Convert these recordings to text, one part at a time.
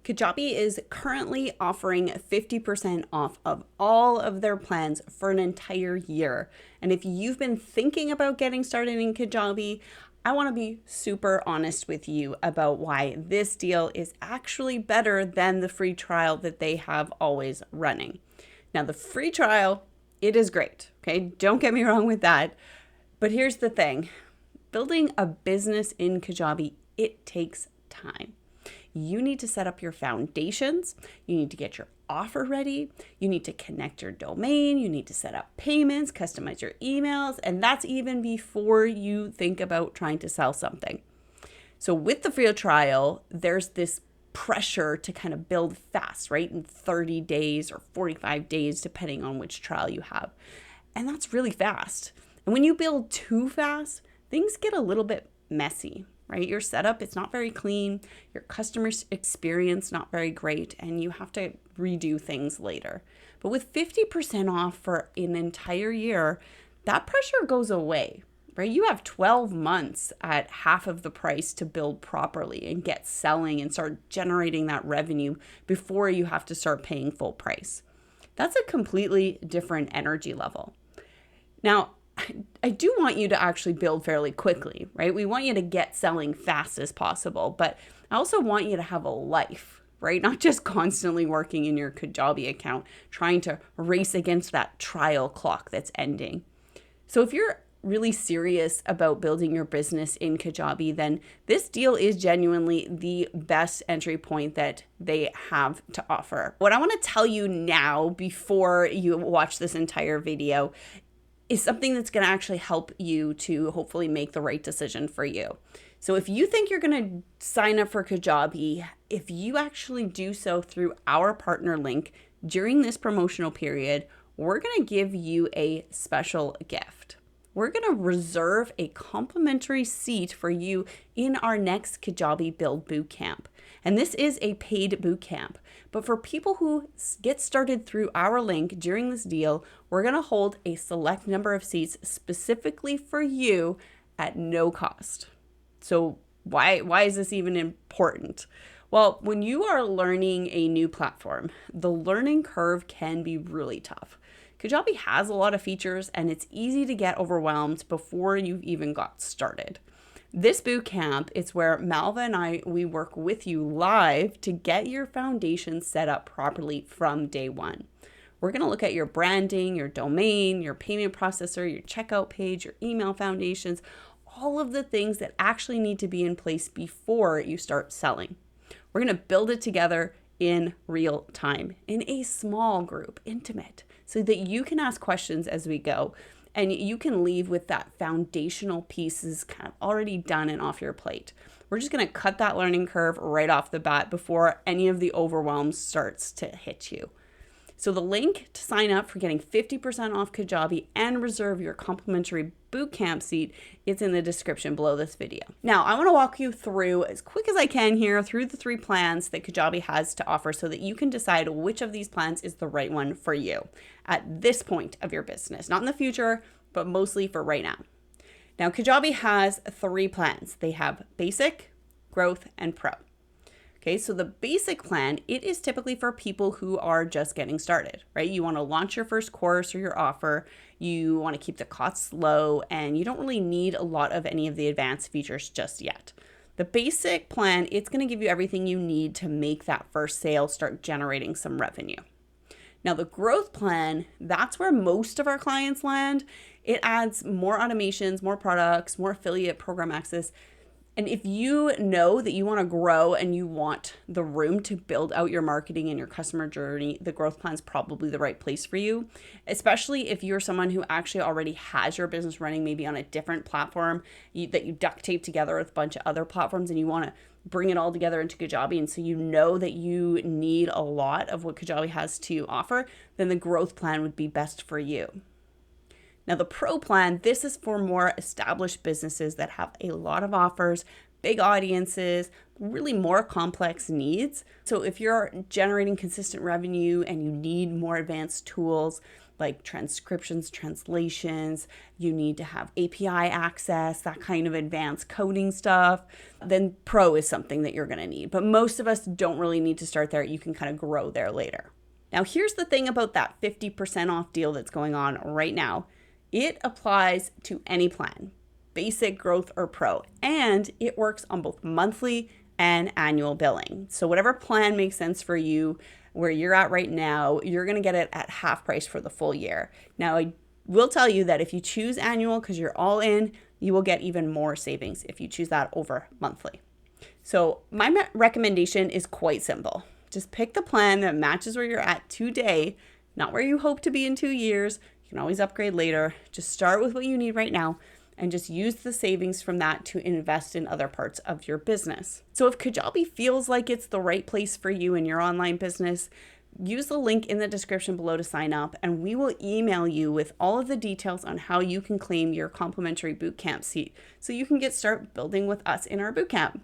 Kajabi is currently offering 50% off of all of their plans for an entire year. And if you've been thinking about getting started in Kajabi, I want to be super honest with you about why this deal is actually better than the free trial that they have always running. Now, the free trial, it is great, okay? Don't get me wrong with that. But here's the thing. Building a business in Kajabi, it takes time. You need to set up your foundations. You need to get your offer ready. You need to connect your domain. You need to set up payments, customize your emails, and that's even before you think about trying to sell something. So with the free trial, there's this pressure to kind of build fast, right? In 30 days or 45 days, depending on which trial you have. And that's really fast. And when you build too fast, things get a little bit messy. Right? Your setup, it's not very clean. Your customer experience, not very great. And you have to redo things later. But with 50% off for an entire year, that pressure goes away, right? You have 12 months at half of the price to build properly and get selling and start generating that revenue before you have to start paying full price. That's a completely different energy level. Now, I do want you to actually build fairly quickly, right? We want you to get selling fast as possible, but I also want you to have a life, right? Not just constantly working in your Kajabi account, trying to race against that trial clock that's ending. So if you're really serious about building your business in Kajabi, then this deal is genuinely the best entry point that they have to offer. What I want to tell you now before you watch this entire video is something that's going to actually help you to hopefully make the right decision for you. So if you think you're going to sign up for Kajabi, if you actually do so through our partner link during this promotional period, we're going to give you a special gift. We're going to reserve a complimentary seat for you in our next Kajabi Build Bootcamp. And this is a paid bootcamp. But for people who get started through our link during this deal, we're going to hold a select number of seats specifically for you at no cost. So why is this even important? Well, when you are learning a new platform, the learning curve can be really tough. Kajabi has a lot of features and it's easy to get overwhelmed before you've even got started. This bootcamp is where Malva and we work with you live to get your foundation set up properly from day one. We're going to look at your branding, your domain, your payment processor, your checkout page, your email foundations, all of the things that actually need to be in place before you start selling. We're going to build it together in real time, in a small group, intimate, so that you can ask questions as we go. And you can leave with that foundational pieces kind of already done and off your plate. We're just going to cut that learning curve right off the bat before any of the overwhelm starts to hit you. So the link to sign up for getting 50% off Kajabi and reserve your complimentary bootcamp seat is in the description below this video. Now, I want to walk you through as quick as I can here through the 3 plans that Kajabi has to offer so that you can decide which of these plans is the right one for you at this point of your business, not in the future, but mostly for right now. Now, Kajabi has 3 plans. They have basic, growth, and pro. Okay, so the basic plan, it is typically for people who are just getting started, right? You want to launch your first course or your offer, you want to keep the costs low, and you don't really need a lot of any of the advanced features just yet. The basic plan, it's going to give you everything you need to make that first sale start generating some revenue. Now, the growth plan, that's where most of our clients land. It adds more automations, more products, more affiliate program access. And if you know that you want to grow and you want the room to build out your marketing and your customer journey, the growth plan is probably the right place for you, especially if you're someone who actually already has your business running maybe on a different platform that you duct tape together with a bunch of other platforms and you want to bring it all together into Kajabi. And so you know that you need a lot of what Kajabi has to offer, then the growth plan would be best for you. Now, the pro plan, this is for more established businesses that have a lot of offers, big audiences, really more complex needs. So if you're generating consistent revenue and you need more advanced tools, like transcriptions, translations, you need to have API access, that kind of advanced coding stuff, then Pro is something that you're going to need. But most of us don't really need to start there. You can kind of grow there later. Now, here's the thing about that 50% off deal that's going on right now. It applies to any plan, basic, growth, or Pro, and it works on both monthly and annual billing. So whatever plan makes sense for you, where you're at right now, you're going to get it at half price for the full year. Now, I will tell you that if you choose annual, because you're all in, you will get even more savings if you choose that over monthly. So my recommendation is quite simple. Just pick the plan that matches where you're at today, not where you hope to be in 2 years. You can always upgrade later. Just start with what you need right now and just use the savings from that to invest in other parts of your business. So if Kajabi feels like it's the right place for you in your online business, use the link in the description below to sign up, and we will email you with all of the details on how you can claim your complimentary bootcamp seat so you can start building with us in our bootcamp.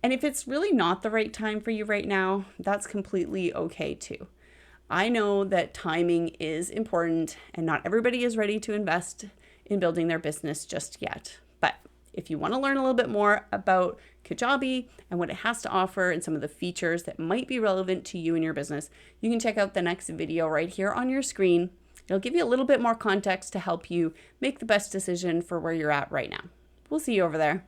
And if it's really not the right time for you right now, that's completely okay too. I know that timing is important and not everybody is ready to invest in building their business just yet. But if you want to learn a little bit more about Kajabi and what it has to offer and some of the features that might be relevant to you and your business, you can check out the next video right here on your screen. It'll give you a little bit more context to help you make the best decision for where you're at right now. We'll see you over there.